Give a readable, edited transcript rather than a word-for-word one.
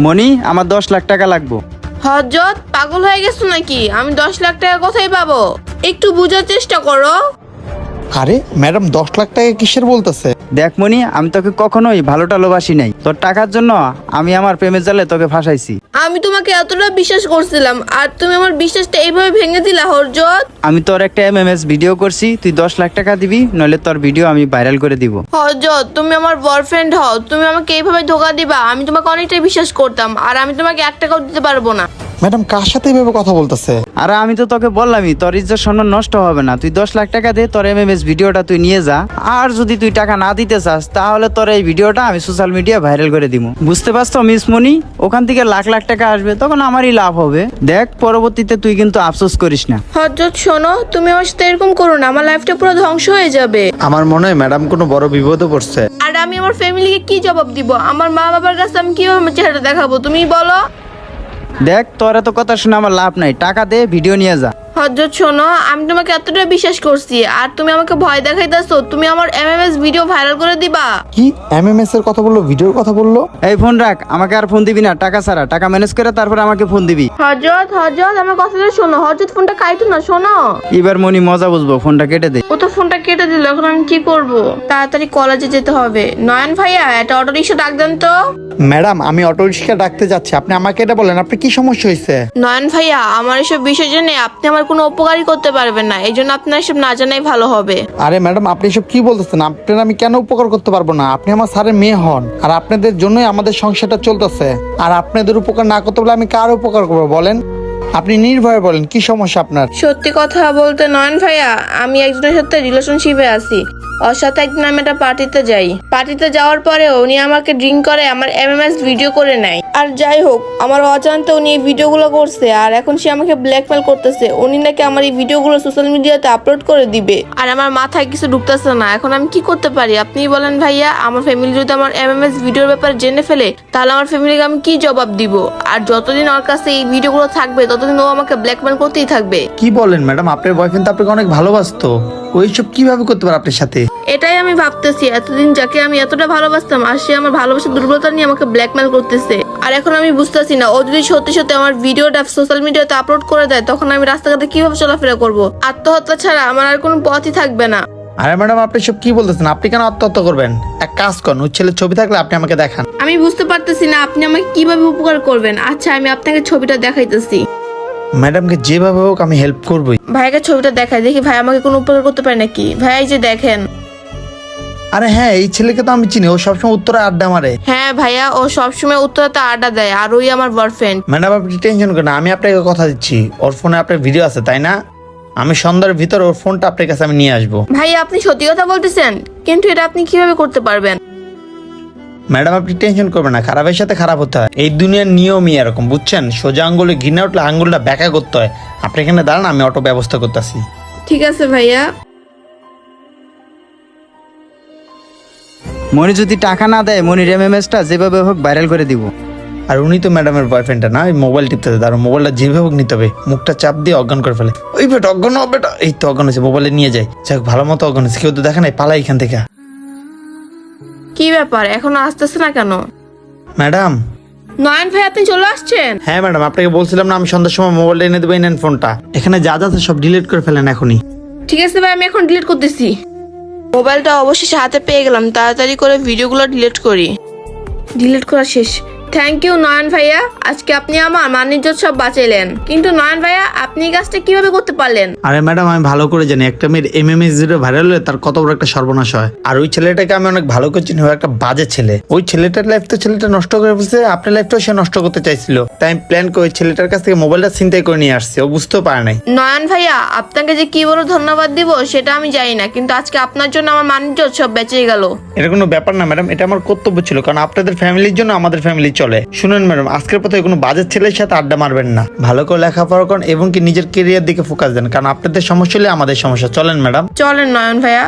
মনি, আমার 10 লাখ টাকা লাগবো। হযরত, পাগল হয়ে গেছো নাকি? আমি 10 লাখ টাকা কোথায় পাবো? একটু বোঝার চেষ্টা করো। আরে ম্যাডাম 10 লাখ টাকা কিসের বলতেছে? দেখ মনি, আমি তোকে কখনোই ভালো টালোবাসি নাই। তোর টাকার জন্য আমি আমার প্রেমের জালে তোকে ফাঁসাইছি। আমি তোমাকে এতটা বিশ্বাস করছিলাম, আর তুমি আমার বিশ্বাসটা এইভাবে ভেঙে দিলা হযরত। আমি তোর একটা MMS ভিডিও করছি, তুই 10 লাখ টাকা দিবি, নইলে তোর ভিডিও আমি ভাইরাল করে দিব। হযরত, তুমি আমার বয়ফ্রেন্ড হও, তুমি আমাকে এইভাবে ধোকা দিবা? আমি তোমাকে অনেকটাই বিশ্বাস করতাম, আর আমি তোমাকে 1 টাকাও দিতে পারবো না। ম্যাডাম কার সাথে এভাবে কথা বলতেছে? আর আমি তো তোকে বললামই, তোর ইজ্জত সম্মান নষ্ট হবে না। তুই 10 লাখ টাকা দে, তোর MMS ভিডিওটা তুই নিয়ে যা। আর যদি তুই টাকা না দিতে চাস, তাহলে তোর এই ভিডিওটা আমি সোশ্যাল মিডিয়া ভাইরাল করে দিব। বুঝতে পারছো মিস মনি? ওখান থেকে লাখ লাখ টাকা আসবে, তখন আমারই লাভ হবে। দেখ, পরবর্তীতে তুই কিন্তু আফসোস করিস না। হযরত শোনো, তুমি আমার সাথে এরকম করো না, আমার লাইফটা পুরো ধ্বংস হয়ে যাবে। আমার মনে হয় ম্যাডাম কোনো বড় বিপদে পড়ছে। আর আমি আমার ফ্যামিলিকে কি জবাব দিব? আমার মা বাবার কাছে আমি কিভাবে আমার চেহারাটা দেখাবো? তুমিই বলো। দেখ, তোর এত কথা শুনে আমার লাভ নাই। টাকা দে, ভিডিও নিয়ে যা। হযরত শোনো, আমি তোমাকে এতটা বিশ্বাস করছি, আর তুমি আমাকে ভয় দেখাইতেছো। তুমি আমার MMS ভিডিও ভাইরাল করে দিবা? কি MMS এর কথা বললো, ভিডিওর কথা বললো? এই ফোন রাখ, আমাকে আর ফোন দিবি না। টাকা ছাড়া, টাকা ম্যানেজ করে তারপর আমাকে ফোন দিবি। হযরত, আমার কথাটা শোনো। হযরত, ফোনটা কাইতো না, শোনো। এবার মনি মজা বুঝবো, ফোনটা কেটে দে। ও তো ফোনটা কেটে দিল, এখন আমি কি করব? তাড়াতাড়ি কলেজে যেতে হবে। নয়ন ভাইয়া, একটা অটো রিক্সা ডাক দেন তো। ম্যাডাম আমি অটো রিক্সা ডাকতে যাচ্ছি, আপনি আমাকে এটা বলেন, আপনি কি সমস্যা হয়েছে? নয়ন ভাইয়া, আমার এসব বিষয় জেনে আপনি আমার কোনো উপকারই করতে পারবেন না, এই জন্য আপনার এসব না জানাই ভালো হবে। আরে ম্যাডাম আপনি এসব কি বলতেছেন? আপনার আমি কেন উপকার করতে পারবো না? আপনি আমার স্যারের মেয়ে হন, আর আপনাদের জন্যই আমাদের সংসারটা চলতেছে। আর আপনাদের উপকার না করতে বলে আমি কার উপকার করবো বলেন? আপনি নির্ভয়ে বলেন কি সমস্যা আপনার? সত্যি কথা বলতে নয়ন ভাইয়া, আমি একজনের সাথে রিলেশনশিপে আছি। ওর সাথে একদিন আমি একটা পার্টিতে যাই। পার্টিতে যাওয়ার পরে উনি আমাকে ড্রিঙ্ক করে আমার MMS ভিডিও করে নেয়। আর যাই হোক, আমার অজান্তে উনি এই ভিডিওগুলো করছে, আর এখন সে আমাকে ব্ল্যাকমেল করতেছে। উনি নাকি আমার এই ভিডিওগুলো সোশ্যাল মিডিয়াতে আপলোড করে দিবে। আর আমার মাথায় কিছু ঢুকতেছে না, এখন আমি কি করতে পারি আপনিই বলেন ভাইয়া? আমার ফ্যামিলি যদি আমার MMS ভিডিওর ব্যাপারে জেনে ফেলে, তাহলে আমার ফ্যামিলিকে আমি কি জবাব দিব? আর যতদিন ওর কাছে এই ভিডিওগুলো থাকবে, ততদিন ও আমাকে ব্ল্যাকমেল করতেই থাকবে। কি বলেন ম্যাডাম? আপনার বয়ফ্রেন্ড তো আপনাকে অনেক ভালোবাসতো, ওইসব কিভাবে করতে পারে আপনার সাথে? এটাই আমি ভাবতেছি, এতদিন যাকে আমি এতটা ভালোবাসতাম, আর সে আমার ভালোবাসার দুর্বলতা নিয়ে আমাকে ব্ল্যাকমেল করতেছে। আর এখন আমি বুঝতেছি না, ও যদি সত্যি সত্যি আমার ভিডিওটা সোশ্যাল মিডিয়াতে আপলোড করে দেয়, তখন আমি রাস্তাঘাটে কিভাবে চলাফেরা করব? আত্মহত্যা ছাড়া আমার আর কোনো পথই থাকবে না। আরে ম্যাডাম আপনি সব কি বলতেছেন? আপনি কেন আত্মহত্যা করবেন? এক কাজ করুন, ওই ছেলের ছবি থাকলে আপনি আমাকে দেখান। আমি বুঝতে পারতেছি না আপনি আমাকে কিভাবে উপকার করবেন। আচ্ছা, আমি আপনাকে ছবিটা দেখাইতেছি। ম্যাডামকে যেভাবে হোক আমি হেল্প করবই। ভাইকে ছবিটা দেখাই, দেখি ভাই আমাকে কোনো উপকার করতে পারে নাকি। ভাই এই যে দেখেন। আরে হ্যাঁ, এই ছেলেকে তো আমি চিনি, ও সবসময় উত্তরে আড্ডা মারে। হ্যাঁ ভাইয়া, ও সবসময় উত্তরাতে আড্ডা দেয়, আর ওই আমার বয়ফ্রেন্ড। ম্যাডাম আপনি টেনশন করেন না, আমি আপনাকে কথা দিচ্ছি, ওর ফোনে আপনার ভিডিও আছে তাই না? আমি সন্ধ্যার ভিতর ওর ফোনটা আপনার কাছে আমি নিয়ে আসবো। ভাইয়া, আপনি সত্যি কথা বলতেছেন? কিন্তু এটা আপনি কিভাবে করতে পারবেন? ম্যাডাম আপনি টেনশন করবেন না, খারাপের সাথে খারাপ হতে হয়, এই দুনিয়ার নিয়মই এরকম, বুঝছেন? সোজা আঙ্গুলে ঘৃণা উঠলে আঙ্গুলটা ব্যাকা করতে হয়। আপনি এখানে দাঁড়ান, আমি অটো ব্যবস্থা করতেছি। ঠিক আছে ভাইয়া। মনি যদি টাকা না দেয়, মনির MMSটা যেভাবে হোক ভাইরাল করে দিব। আর উনি তো ম্যাডামের বয়ফ্রেন্ডটা না, ওই মোবাইল টিপতে তার মোবাইলটা যেভাবে হোক নিতে হবে, মুখটা চাপ দিয়ে অজ্ঞান করে ফেলে। ওই বেটা অজ্ঞান হবে, বেটা এই তো অজ্ঞান হয়েছে, মোবাইলে নিয়ে যায়। যাক ভালো মতো অজ্ঞান হয়েছে, কেউ তো দেখে নাই, পালাই এখান থেকে। কি ব্যাপার, এখনো আসতেছে না কেন? ম্যাডাম। নয়ন ভাই, আপনি চলে আসছেন? হ্যাঁ ম্যাডাম, আপনাকে বলছিলাম না আমি সন্ধ্যার সময় মোবাইলটা এনে দেবো, নেন ফোনটা। এখানে যা যা আছে সব ডিলিট করে ফেলেন এখনই। ঠিক আছে ভাই, আমি এখন ডিলিট করতেছি। মোবাইলটা অবশেষে হাতে পেয়ে গেলাম, তাড়াতাড়ি করে ভিডিওগুলো ডিলিট করি। ডিলিট করা শেষ। থ্যাংক ইউ নয়ন ভাইয়া, আজকে আপনি আমার মান-ইজ্জত সব বাঁচাইলেন। কিন্তু নয়ন ভাইয়া, আপনি এই কাজটা কিভাবে করতে পারলেন? আরে ম্যাডাম আমি ভালো করে জানি একটা মেয়ের MMS ভিডিও ভাইরাল হলে তার কত বড় একটা সর্বনাশ হয়। আর ওই ছেলেটাকে আমি অনেক ভালো করে চিনি, ও একটা বাজে ছেলে। ওই ছেলেটার লাইফ তো ছেলেটা নষ্ট করে ফেলছে, আপনার লাইফটাও সে নষ্ট করতে চাইছিল। তাই আমি প্ল্যান করে ওই ছেলেটার কাছ থেকে মোবাইলটা ছিনতাই করে নিয়ে আসছে, ও বুঝতেও পারে নাই। নয়ন ভাইয়া, আপনাকে যে কি বড় ধন্যবাদ দিব সেটা আমি জানি না, কিন্তু আজকে আপনার জন্য আমার মান-ইজ্জত সব বেঁচে গেল। এটা কোনো ব্যাপার না ম্যাডাম, এটা আমার কর্তব্য ছিল, কারণ আপনাদের ফ্যামিলির জন্য আমাদের ফ্যামিলি চলে। শুনুন ম্যাডাম, আজকের পথে কোনো বাজে ছেলের সাথে আড্ডা মারবেন না, ভালো করে লেখাপড়া করেন এবং কি নিজের কেরিয়ার দিকে ফোকাস দেন, কারণ আপনাদের সমস্যা হলে আমাদের সমস্যা। চলেন ম্যাডাম। চলেন নয়ন ভাইয়া।